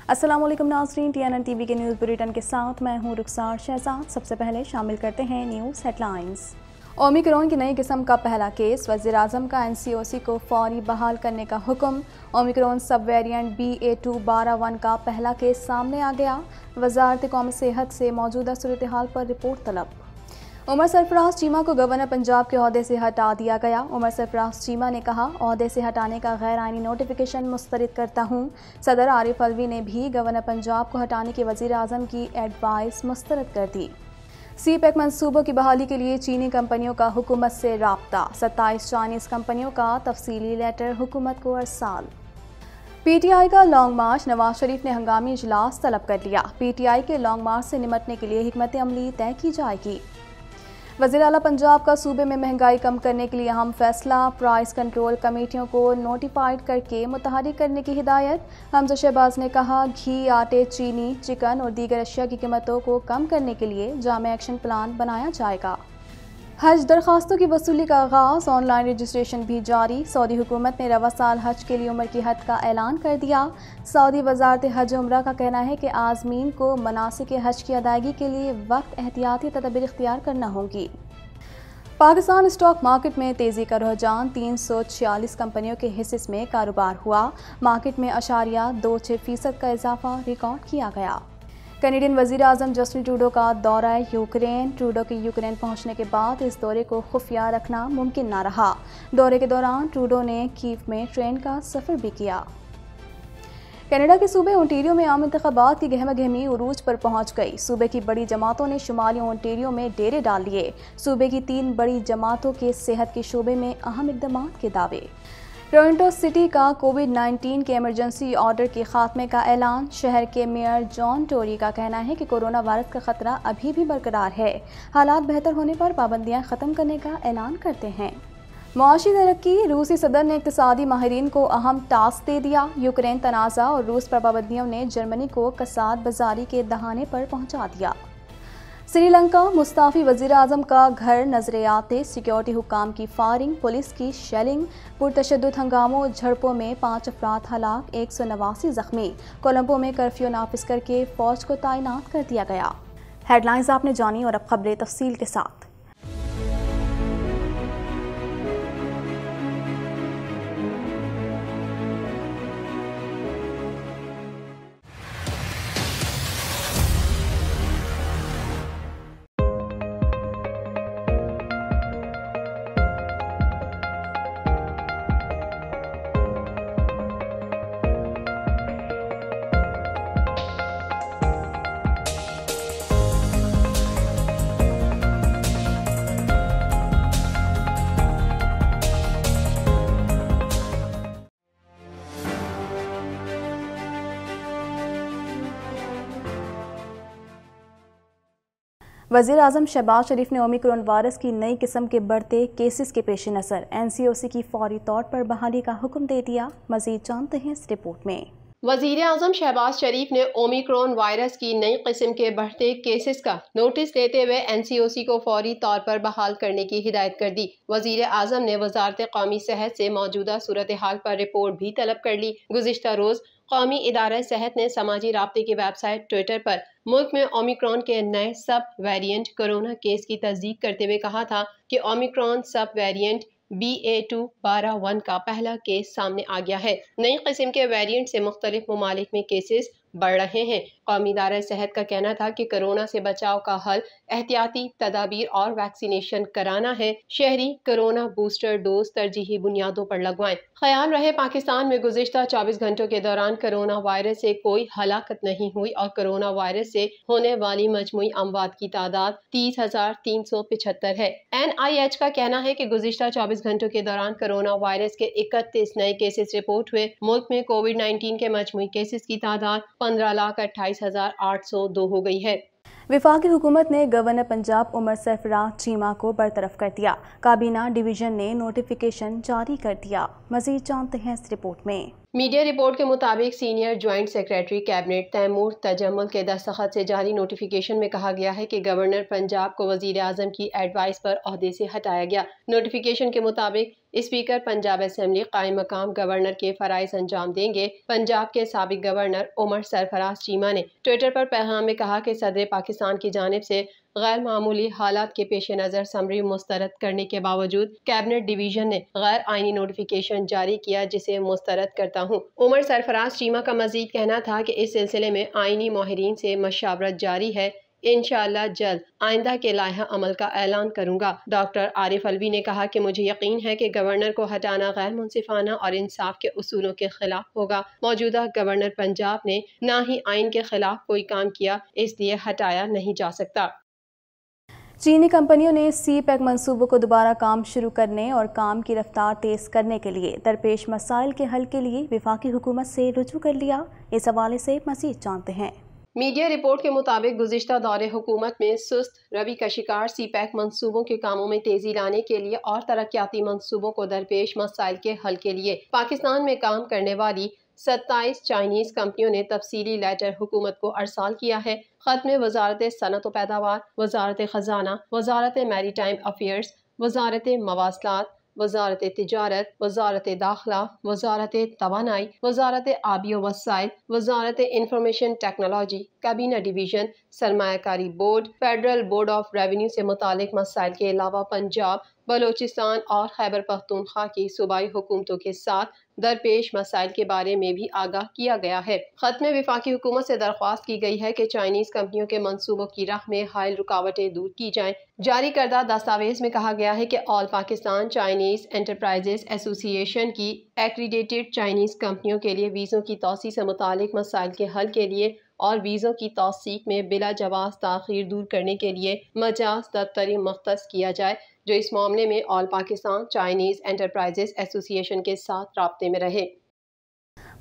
अस्सलाम वालेकुम नाज़रीन, TNN TV के न्यूज़ बुलेटिन के साथ मैं हूं रुखसार शहजाद। सबसे पहले शामिल करते हैं न्यूज़ हेडलाइंस। ओमिक्रॉन की नई किस्म का पहला केस, वज़ीर आज़म का NCOC को फौरी बहाल करने का हुक्म। ओमिक्रॉन सब वेरिएंट BA.2.12.1 का पहला केस सामने आ गया। वज़ारत कौमी सेहत से मौजूदा सूरत हाल पर रिपोर्ट तलब। उमर सरफराज चीमा को गवर्नर पंजाब के ओहदे से हटा दिया गया। उमर सरफराज चीमा ने कहा, ओहदे से हटाने का गैर आइनी नोटिफिकेशन मुस्तरद करता हूँ। सदर आरिफ अलवी ने भी गवर्नर पंजाब को हटाने की वज़ीर आज़म की एडवाइस मुस्तरद कर दी। CPEC मंसूबों की बहाली के लिए चीनी कंपनियों का हुकूमत से राब्ता। 27 चाइनीज़ कंपनियों का तफसीली लेटर हुकूमत को अरसाल। PTI का लॉन्ग मार्च, नवाज शरीफ ने हंगामी इजलास तलब कर लिया। PTI के लॉन्ग मार्च से निमटने के लिए हिकमत अमली तय की जाएगी। वज़ीर आला पंजाब का सूबे में महंगाई कम करने के लिए अहम फैसला। प्राइस कंट्रोल कमेटियों को नोटिफाइड करके मुतहरिक करने की हिदायत। हमजा शहबाज ने कहा, घी, आटे, चीनी, चिकन और दीगर अशिया की कीमतों को कम करने के लिए जामे एक्शन प्लान बनाया जाएगा। हज दरखास्तों की वसूली का आगाज़, ऑनलाइन रजिस्ट्रेशन भी जारी। सऊदी हुकूमत ने रवा साल हज के लिए उम्र की हद का ऐलान कर दिया। सऊदी वजारत हज उम्रा का कहना है कि आज़मीन को मनासिक हज की अदायगी के लिए वक्त एहतियाती तदबीर इख्तियार करना होगी। पाकिस्तान स्टॉक मार्केट में तेज़ी का रुझान, 346 कंपनियों के हिस्से में कारोबार हुआ। मार्केट में 0.26% का इजाफा रिकॉर्ड किया गया। कैनेडियन वज़ीर आज़म जस्टिन ट्रूडो का दौरा यूक्रेन। ट्रूडो के यूक्रेन पहुंचने के बाद इस दौरे को खुफिया रखना मुमकिन न रहा। दौरे के दौरान ट्रूडो ने कीव में ट्रेन का सफ़र भी किया। कनाडा के सूबे ओंटारियो में आम इंतखाबात की गहमा गहमी उरूज पर पहुंच गई। सूबे की बड़ी जमातों ने शुमाली ओंटारियो में डेरे डाल लिए। सूबे की 3 बड़ी जमातों के सेहत के शोबे में अहम इक़दाम के दावे। टोरंटो सिटी का कोविड-19 के इमरजेंसी ऑर्डर के खात्मे का ऐलान। शहर के मेयर जॉन टोरी का कहना है कि कोरोना वायरस का खतरा अभी भी बरकरार है। हालात बेहतर होने पर पाबंदियां ख़त्म करने का ऐलान करते हैं। मुआशी तरक्की, रूसी सदर ने इक़्तिसादी माहिरीन को अहम टास्क दे दिया। यूक्रेन तनाज़ा और रूस पर पाबंदियों ने जर्मनी को कसाद बाजारी के दहाने पर पहुँचा दिया। श्रीलंका, मुस्ताफ़ी वज़ीर आज़म का घर नजरे आते सिक्योरिटी हुक्काम की फायरिंग, पुलिस की शेलिंग। पुरतशद्दुद हंगामों झड़पों में 5 अफराद हलाक, 189 जख्मी। कोलंबो में कर्फ्यू नाफिज करके फौज को तैनात कर दिया गया। हेडलाइंस आपने जानी और अब खबरें तफसील के साथ। वज़ीर आज़म शहबाज शरीफ ने ओमिक्रॉन वायरस की नई किस्म के बढ़ते केसेस के पेश नज़र NCOC की फौरी तौर पर बहाली का हुक्म दे दिया। मज़ीद जानते हैं इस रिपोर्ट में। वज़ीर आज़म शहबाज शरीफ ने ओमिक्रॉन वायरस की नई किस्म के बढ़ते केसेस का नोटिस देते हुए NCOC को फौरी तौर पर बहाल करने की हिदायत कर दी। वज़ीर आज़म ने वज़ारत कौमी सेहत से मौजूदा सूरत हाल पर रिपोर्ट भी तलब कर ली। गुज़िश्ता रोज़ कौमी इदारा सेहत ने समाजी राब्ते की वेबसाइट ट्विटर पर मुल्क में ओमिक्रॉन के नए सब वेरिएंट कोरोना केस की तस्दीक करते हुए कहा था कि ओमिक्रॉन सब वेरिएंट BA.2.12.1 का पहला केस सामने आ गया है। नई किस्म के वेरिएंट से मुख्तलिफ ममालिक में केसेस बढ़ रहे हैं। कौमी इदारा सेहत का कहना था कि कोरोना से बचाव का हल एहतियाती तदाबीर और वैक्सीनेशन कराना है। शहरी कोरोना बूस्टर डोज तरजीही बुनियादों पर लगवाएं। ख्याल रहे, पाकिस्तान में गुज़िश्ता 24 घंटों के दौरान कोरोना वायरस से कोई हलाकत नहीं हुई और कोरोना वायरस से होने वाली मजमूई अमवात की तादाद 30,375 है। NIH का कहना है कि गुज़िश्ता 24 घंटों के दौरान कोरोना वायरस के 31 नए केसेस रिपोर्ट हुए। मुल्क में कोविड-19 के मजमूई केसेस की तादाद 15,28,802 हो गई है। वफाकी हुकूमत ने गवर्नर पंजाब उमर सरफराज चीमा को बरतरफ कर दिया। काबीना डिवीजन ने नोटिफिकेशन जारी कर दिया। मजीद जानते हैं इस रिपोर्ट में। मीडिया रिपोर्ट के मुताबिक senior joint secretary cabinet Taimur Tajammul के दस्तखत से जारी नोटिफिकेशन में कहा गया है कि गवर्नर पंजाब को वजीर आजम की एडवाइस पर ओहदे से हटाया गया। नोटिफिकेशन के मुताबिक स्पीकर पंजाब असेंबली कायम मकाम गवर्नर के फराइज अंजाम देंगे। पंजाब के साबिक गवर्नर उमर सरफराज चीमा ने ट्विटर पर पैगाम में कहा कि सदर पाकिस्तान की जानिब से गैर मामूली हालात के पेश नज़र समरी मुस्तरद करने के बावजूद कैबिनेट डिवीजन ने गैर आइनी नोटिफिकेशन जारी किया, जिसे मुस्तरद करता हूँ। उमर सरफराज चीमा का मजीद कहना था कि इस सिलसिले में आइनी माहिरीन से मशावरत जारी है। इंशाअल्लाह जल्द आइंदा के लायहा अमल का ऐलान करूंगा। डॉक्टर आरिफ अलवी ने कहा कि मुझे यकीन है कि गवर्नर को हटाना गैर मुंसिफाना और इंसाफ के उसूलों के खिलाफ होगा। मौजूदा गवर्नर पंजाब ने ना ही आइन के खिलाफ कोई काम किया, इसलिए हटाया नहीं जा सकता। चीनी कंपनियों ने सी पैक मंसूबों को दोबारा काम शुरू करने और काम की रफ्तार तेज करने के लिए दरपेश मसाइल के हल के लिए वफाकी हुकूमत से रुजू कर लिया। इस हवाले से मज़ीद जानते हैं। मीडिया रिपोर्ट के मुताबिक गुज़िश्ता दौरे हुकूमत में सुस्त रवि का शिकार सी पैक मंसूबों के कामों में तेजी लाने के लिए और तरक्याती मंसूबों को दरपेश मसाइल के हल के लिए पाकिस्तान में काम करने वाली 27 चाइनीज कंपनियों ने तफसीली लेटर हुकूमत को अरसाल किया है। खत में वजारत सनत व पैदावार, वजारत खजाना, वजारत मैरीटाइम अफेयर्स, वजारत मवासलात, वजारत तिजारत, वजारत दाखिला, वजारत तवानाई, वजारत आबियो वसाइल, वजारत इंफॉर्मेशन टेक्नोलॉजी, काबीना डिवीजन, सरमायाकारी board, federal board of revenue से मुतालिक मसाइल के अलावा पंजाब, बलोचिस्तान और खैबर पख्तूनख्वा की सूबाई हुकूमतों के साथ दरपेश मसाइल के बारे में भी आगाह किया गया है। खत में वफाकी हुकूमत से दरख्वास्त की गई है कि चाइनीज कंपनियों के मंसूबों की राह में हायल रुकावटें दूर की जाएं। जारी करदा दस्तावेज में कहा गया है कि all Pakistan Chinese enterprises association की एक्रीडेटेड चाइनीज कंपनियों के लिए वीज़ों की तौसी से मुतालिक मसाइल के हल के लिए और वीज़ों की तौसीक में बिला जवाज़ ताख़ीर दूर करने के लिए मजाज दफ्तरी मख्तस किया जाए, जो इस मामले में all Pakistan Chinese enterprises association के साथ राब्ते में रहे।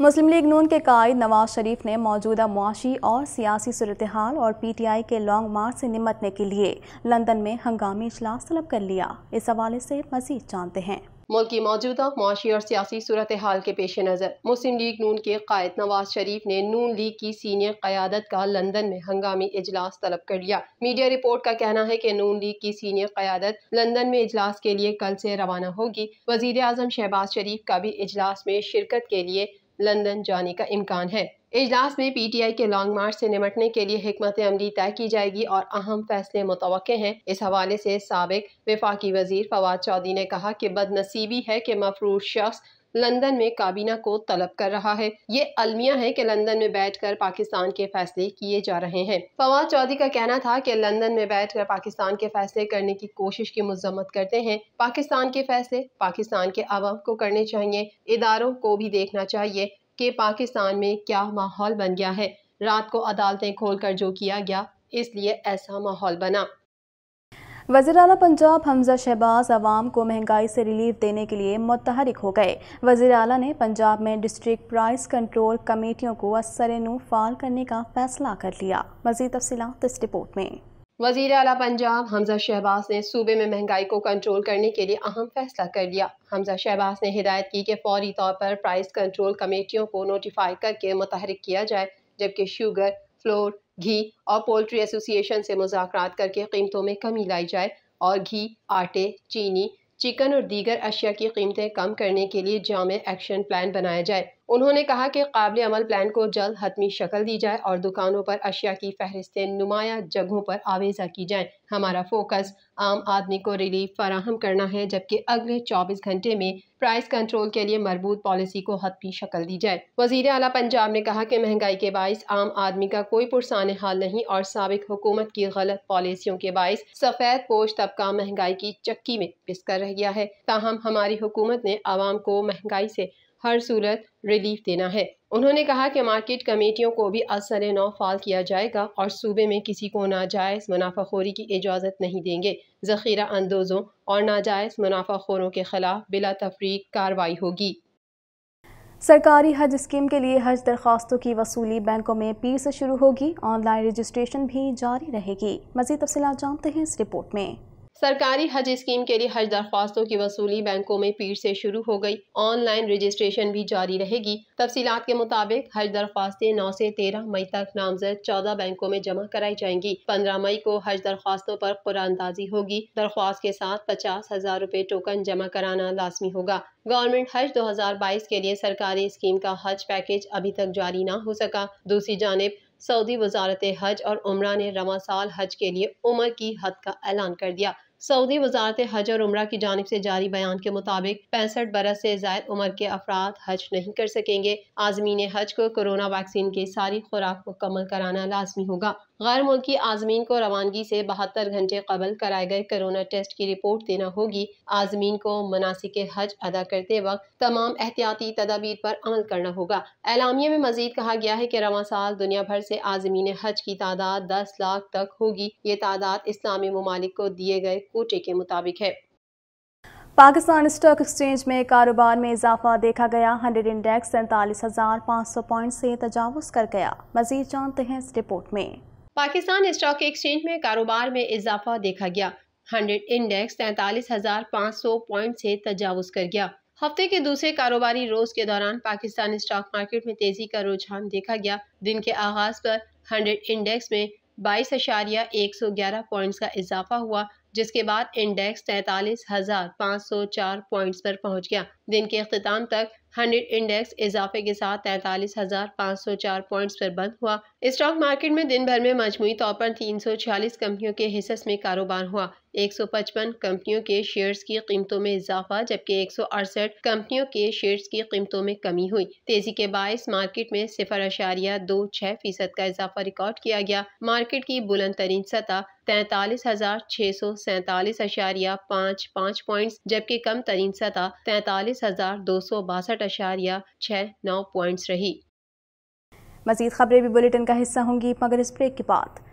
मुस्लिम लीग नून के कायद नवाज शरीफ ने मौजूदा मुआशी और सियासी सूरत हाल और PTI के लॉन्ग मार्च से निपटने के लिए लंदन में हंगामी इजलास तलब कर लिया। इस हवाले से मज़ीद जानते हैं। मुल्क की मौजूदा मुआशी और सियासी सूरत हाल के पेश नज़र मुस्लिम लीग नून के कायद नवाज शरीफ ने नून लीग की सीनियर क़यादत का लंदन में हंगामी इजलास तलब कर लिया। मीडिया रिपोर्ट का कहना है कि नून लीग की सीनियर क़यादत लंदन में इजलास के लिए कल से रवाना होगी। वज़ीर आज़म शहबाज शरीफ का भी इजलास में शिरकत के लिए लंदन जाने का इम्कान है। इजलास में PTI के लॉन्ग मार्च से निपटने के लिए हिकमत अमली तय की जाएगी और अहम फैसले मुतवक्के हैं। इस हवाले से साबिक वफाकी वजीर फवाद चौधरी ने कहा कि बदनसीबी है कि मफरूज शख्स लंदन में काबीना को तलब कर रहा है। ये अलमिया है कि लंदन में बैठकर पाकिस्तान के फैसले किए जा रहे हैं। फवाद चौधरी का कहना था कि लंदन में बैठकर पाकिस्तान के फैसले करने की कोशिश की मजम्मत करते हैं। पाकिस्तान के फैसले पाकिस्तान के अवाम को करने चाहिए। इदारों को भी देखना चाहिए कि पाकिस्तान में क्या माहौल बन गया है। रात को अदालतें खोलकर जो किया गया, इसलिए ऐसा माहौल बना। वज़ीर आला पंजाब हमजा शहबाज अवाम को महंगाई से रिलीफ देने के लिए मुतहरिक हो गए। वज़ीर आला ने पंजाब में डिस्ट्रिक्ट प्राइस कंट्रोल कमेटियों को असर-ए-नू फ़ाल करने का फैसला कर लिया। मज़ीद तफ़सीलात इस रिपोर्ट में। वज़ीर आला पंजाब हमजा शहबाज ने सूबे में महंगाई को कंट्रोल करने के लिए अहम फैसला कर लिया। हमजा शहबाज ने हिदायत की कि फौरी तौर पर प्राइस कंट्रोल कमेटियों को नोटिफाई करके मुतहरिक किया जाए, जबकि शुगर, फ्लोर, घी और पोल्ट्री एसोसिएशन से मुज़ाकरात करके कीमतों में कमी लाई जाए और घी, आटे, चीनी, चिकन और दीगर अशिया की कीमतें कम करने के लिए जामे एक्शन प्लान बनाया जाए। उन्होंने कहा कि काबिल अमल प्लान को जल्द हतमी शक्ल दी जाए और दुकानों पर अशिया की फहरिस्तें नुमाया जगहों पर आवेजा की जाएं। हमारा फोकस आम आदमी को रिलीफ फराहम करना है, जबकि अगले 24 घंटे में प्राइस कंट्रोल के लिए मरबूत पॉलिसी को हतमी शक्ल दी जाए। वज़ीर आला पंजाब ने कहा कि महंगाई के बाइस आम आदमी का कोई पुरसाने हाल नहीं और साबिक हुकूमत की गलत पॉलिसियों के बाइस सफ़ेद पोश तबका महंगाई की चक्की में पिसकर रह गया है। ताहम हमारी हुकूमत ने आवाम को महंगाई से हर सूरत रिलीफ देना है। उन्होंने कहा कि मार्केट कमेटियों को भी असर-ए-नौ फ़ाल किया जाएगा और सूबे में किसी को नाजायज़ मुनाफाखोरी की इजाज़त नहीं देंगे। ज़ख़ीरा अंदोज़ों और नाजायज़ मुनाफाखोरों के खिलाफ बिला तफरीक कार्रवाई होगी। सरकारी हज स्कीम के लिए हज दरख्वास्तों की वसूली बैंकों में पीर से शुरू होगी। ऑनलाइन रजिस्ट्रेशन भी जारी रहेगी। मज़ीद तफ़सीलात जानते हैं इस रिपोर्ट में। सरकारी हज स्कीम के लिए हज दरख्वास्तों की वसूली बैंकों में पीर से शुरू हो गई। ऑनलाइन रजिस्ट्रेशन भी जारी रहेगी। तफसीलात के मुताबिक हज दरख्वास्तें 9 से 13 मई तक नामजद 14 बैंकों में जमा कराई जाएंगी। 15 मई को हज दरख्वास्तों पर कुरानदाजी होगी। दरख्वास्त के साथ 50,000 रुपए टोकन जमा कराना लाजमी होगा। गवर्नमेंट हज 2022 के लिए सरकारी स्कीम का हज पैकेज अभी तक जारी न हो सका। दूसरी जानिब सऊदी वजारत हज और उम्रा ने रवां साल हज के लिए उम्र की हद का ऐलान कर दिया। सऊदी वजारत हज और उम्रा की जानिब से जारी बयान के मुताबिक 65 बरस से ज़ायद उम्र के अफराद हज नहीं कर सकेंगे। आज़मीन हज को कोरोना वैक्सीन की सारी खुराक मुकम्मल कराना लाजमी होगा। गैर मुल्की आज़मीन को रवानगी से 72 घंटे कबल कराए गए कोरोना टेस्ट की रिपोर्ट देना होगी। आज़मीन को मनासिक हज अदा करते वक्त तमाम एहतियाती तदाबीर पर अमल करना होगा। एलामिया में मजीद कहा गया है कि रवां साल दुनिया भर से आज़मीन हज की तादाद 10 लाख तक होगी। ये तादाद इस्लामी ममालिक को दिए गए कोटे के मुताबिक है। पाकिस्तान स्टॉक एक्सचेंज में कारोबार में इजाफा देखा गया। 100 इंडेक्स 47,500 पॉइंट से तजावुज़ कर गया। मजीद जानते हैं इस रिपोर्ट में। पाकिस्तान स्टॉक एक्सचेंज में कारोबार में इजाफा देखा गया। 100 इंडेक्स 43,500 पॉइंट से तजावुज़ कर गया। हफ्ते के दूसरे कारोबारी रोज के दौरान पाकिस्तान स्टॉक मार्केट में तेजी का रुझान देखा गया। दिन के आगाज पर 100 इंडेक्स में 22,111 पॉइंट्स का इजाफा हुआ, जिसके बाद इंडेक्स 43,504 पॉइंट्स पर पहुंच गया। दिन के अख्ताम तक 100 इंडेक्स इजाफे के साथ 43,504 पॉइंट्स पर बंद हुआ। स्टॉक मार्केट में दिन भर में मजमूई तौर पर 346 कंपनियों के हिस्स में कारोबार हुआ। 155 कंपनियों के शेयर्स की कीमतों में इजाफा जबकि 168 कंपनियों के शेयर्स की कीमतों में कमी हुई। तेजी के बायस मार्केट में 0.26% का इजाफा रिकॉर्ड किया गया। मार्केट की बुलंद तरीन सतह 43,647.55 पॉइंट्स जबकि कम तरीन सतह 43,262.69 पॉइंट्स रही। मजीद खबरें भी बुलेटिन का हिस्सा होंगी मगर इस ब्रेक के बाद।